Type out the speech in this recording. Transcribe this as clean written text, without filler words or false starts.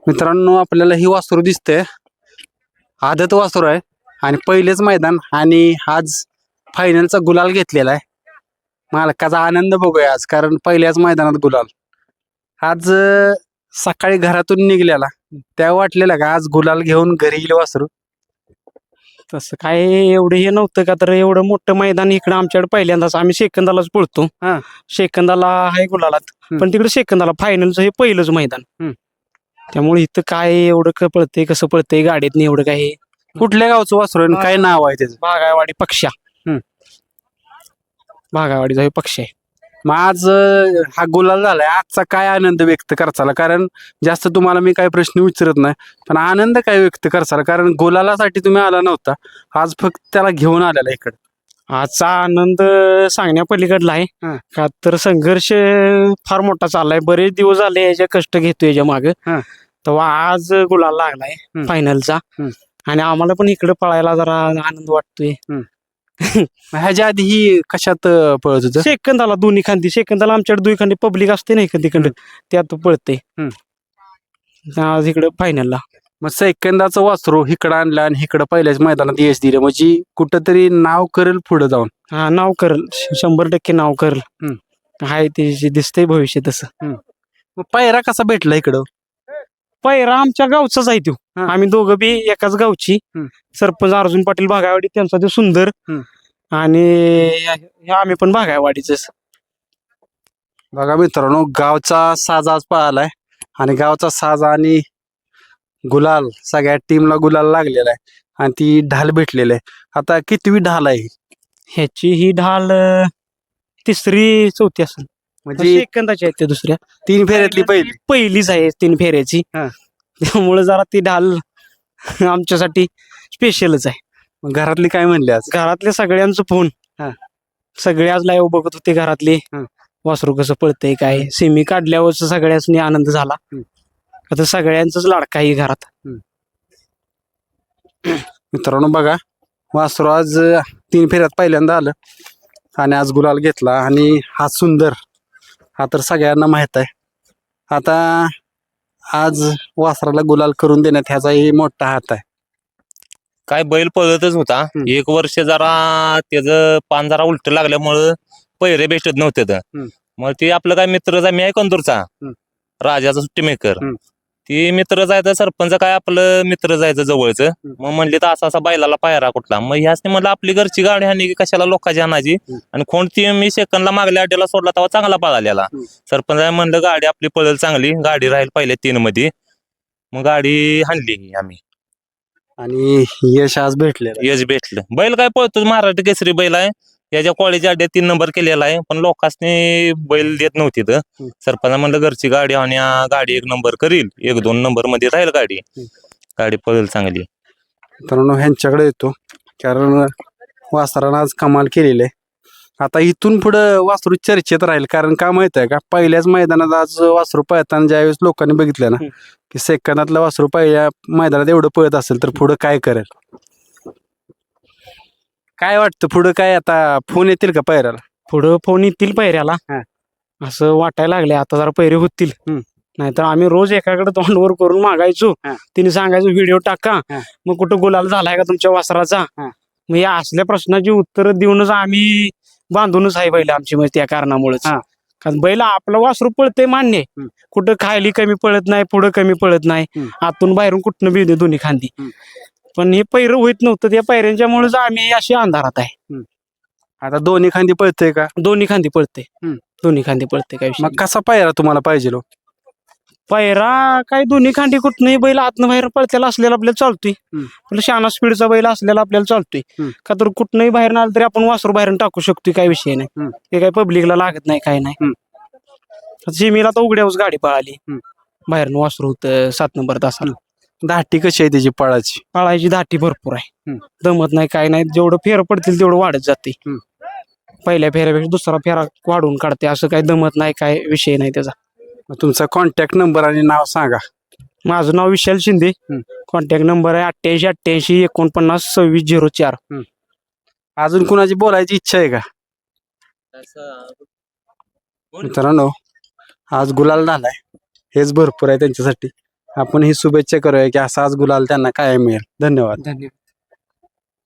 मित्रांनो, आपल्याला ही वासरू दिसते, आदत वासरू आहे आणि पहिलेच मैदान आणि आज फायनलचा गुलाल घेतलेला आहे. मालकाचा आनंद बघूया आज, कारण पहिल्याच मैदानात गुलाल. आज सकाळी घरातून निघलेला त्या वाटलेला का आज गुलाल घेऊन घरी येईल वासरू. तसं काय एवढं हे नव्हतं का, तर एवढं मोठं मैदान इकडं आमच्याकडे पहिल्यांदाच आम्ही सेकंदालाच पळतो. हा. सेकंदाला आहे गुलालात, पण तिकडे सेकंदाला फायनलचं हे पहिलंच मैदान. त्यामुळे इथं काय एवढं पळतंय कसं पळतंय गाडीत एवढं काय. कुठल्या गावचं वासरू आहे आणि काय नाव आहे त्याचं? भागावाडी पक्षा. भागावाडीचा हे पक्ष आहे. मग आज हा गुलाल झालाय, आजचा काय आनंद व्यक्त करचाला? कारण जास्त तुम्हाला मी काही प्रश्न विचारत नाही, पण आनंद काय व्यक्त करचाला? कारण गुलालासाठी तुम्ही आला नव्हता, आज फक्त त्याला घेऊन आलेला इकडे. आजचा आनंद सांगण्या पलीकडला आहे. का तर संघर्ष फार मोठा चाललाय, बरेच दिवस झाले याचे कष्ट घेतोय याच्या माग. तेव्हा आज गुलाल लागलाय फायनलचा, आणि आम्हाला पण इकडे पळायला जरा आनंद वाटतोय. ह्याच्या आधी ही कशात पळत होतं? सेकंदाला दोन्ही खांदी, सेकंदाला आमच्याकडे दुई खांदी पब्लिक असते ना इकडे, त्यात पळते. आज इकडे फायनलला मग सेकंदाचं वासरू इकडं आणलं आणि इकडं पहिल्याच मैदानात यश दिलं, म्हणजे कुठंतरी नाव करेल पुढे जाऊन. हा, नाव करेल, 100% नाव करेल. हाय ते दिसतंय भविष्य तसं. मग पायरा कसा भेटला इकडं? पहिरा आमच्या गावचाच आहे तो. आम्ही दोघं बी एकाच गावची. सरपंच अर्जुन पाटील भागावाडी, त्यांचा तो सुंदर, आणि आम्ही पण भागावाडीच. बघा मित्रांनो, गावचा साज आज पळालाय आणि गावचा साज आणि गुलाल, सगळ्या टीमला गुलाल लागलेला आहे आणि ती ढाल भेटलेली आहे. आता कितवी ढाल आहे? ह्याची ही ढाल तिसरी चौथी असेल, म्हणजे सेकंदाची आहे. ते दुसऱ्या 3 फेऱ्यातली पहिलीच आहे 3 फेऱ्याची. त्यामुळे जरा ती ढाल आमच्यासाठी स्पेशलच आहे. मग घरातली काय म्हणले आज? घरातल्या सगळ्यांचं फोन, सगळे आज लाईव्ह बघत होते घरातले, वासरू कसं पळतंय काय. सेमी काढल्यावर सगळ्यांनी आनंद झाला. आता सगळ्यांचंच लाडका आहे घरात. मित्रांनो बघा, वासरू आज 3 फेऱ्यात पहिल्यांदा आलं आणि आज गुलाल घेतला. आणि हा सुंदर, हा तर सगळ्यांना माहित आहे. आता आज वासराला गुलाल करून देण्यात ह्याचाही मोठा हात आहे. काय बैल पळतच होता. 1 वर्ष जरा त्याचं पान जरा उलट लागल्यामुळं पहिरे भेटत नव्हते. मग ते आपलं काय मित्रच आहे, मी आहे कंदूरचा राजाचा सुट्टी मेकर, ती मित्र जायचं, सरपंच काय आपलं मित्र जायचं जवळचं. मग म्हणले तर असा बैलाला पायरा कुठला? मग ह्याच म्हणलं आपली घरची गाडी हानी की कशाला लोकांची आणायची. आणि कोणती मी सेकंदला मागल्या अड्ड्याला सोडला तेव्हा चांगला पळालेला. सरपंच म्हणलं गाडी आपली पळेल चांगली, गाडी राहील पहिल्या 3 मध्ये. मग गाडी हाणली आम्ही आणि यश आज भेटलेलं. यश भेटलं. बैल काय पळतो, महाराष्ट्र केसरी बैल आहे. याच्या कॉलेज अड्ड्यात 3 नंबर केलेला आहे, पण लोकांनी बैल देत नव्हती. सरपंच म्हणलं घरची गाडी आणि गाडी 1 नंबर करील, 1-2 नंबर मध्ये राहील गाडी, गाडी पळेल चांगली. मित्रांनो, ह्यांच्याकडे येतो, कारण वासरानं आज कमाल केलेली आहे. आता इथून पुढे वासरू चर्चेत राहील, कारण का माहित आहे का, पहिल्याच मैदानात आज वासरू पळताना ज्यावेळेस लोकांनी बघितलं ना की सेकंदातलं वासरू पहिल्या मैदानात एवढं पळत असेल तर पुढे काय करेल. काय वाटतं पुढे काय? आता फोन येतील का पैऱ्याला? पुढं फोन येतील पैऱ्याला असं वाटायला लागले. आता जरा पैरे होतील, नाहीतर आम्ही रोज एकाकडे तोंडवर करून मागायचो. तिने सांगायचो व्हिडिओ टाका, मग कुठं गुलाल झालाय का तुमच्या वासराचा. मग या असल्या प्रश्नाची उत्तर देऊनच आम्ही बांधूनच आहे बैल आमची, म्हणजे त्या कारणामुळेच. कारण बैल आपलं वासरू पळते मान्य, कुठं खायली कमी पळत नाही, पुढं कमी पळत नाही, आतून बाहेरून कुठनं बी दोन्ही खांदी. पण हे पैर होत नव्हतं, त्या पैऱ्यांच्यामुळेच आम्ही अशी अंधारात आहे. आता दोन्ही खांदी पळते का? दोन्ही खांदी पळते, दोन्ही खांदी पळते. काय मग कसा पायरा तुम्हाला पाहिजे? पैरा काय दोन्ही खांदी कुठनंही बैल आतनं बाहेर पळतेला असलेला आपल्याला चालतोय. आपला शहाणा स्पीडचा बैल असलेला आपल्याला चालतोय. का तर कुठनंही बाहेर आलं तरी आपण वासरू बाहेर टाकू शकतोय, काय विषय नाही. ते काय पब्लिकला लागत नाही, काय नाही. जिमीला तर उघड्यावर गाडी पळाली, बाहेरनं वासरू होतं 7 नंबर तासाला. धाटी कशी आहे त्याची पळाची? पळायची धाटी भरपूर आहे, दमत नाही, काय नाही. जेवढं फेर पडतील तेवढं वाढत जाते. पहिल्या फेऱ्यापेक्षा दुसरा फेरा वाढवून काढते, असं काही दमत नाही, काय विषय नाही त्याचा. तुमचा कॉन्टॅक्ट नंबर आणि नाव सांगा. माझं नाव विशाल शिंदे, कॉन्टॅक्ट नंबर आहे 88 88 49 26 04. अजून कुणाची बोलायची इच्छा आहे का मित्रांनो? आज गुलाल झालाय, हेच भरपूर आहे त्यांच्यासाठी. आपण ही शुभेच्छा करूया की असा आज गुलाल त्यांना कायम मिळेल. धन्यवाद. धन्यवाद.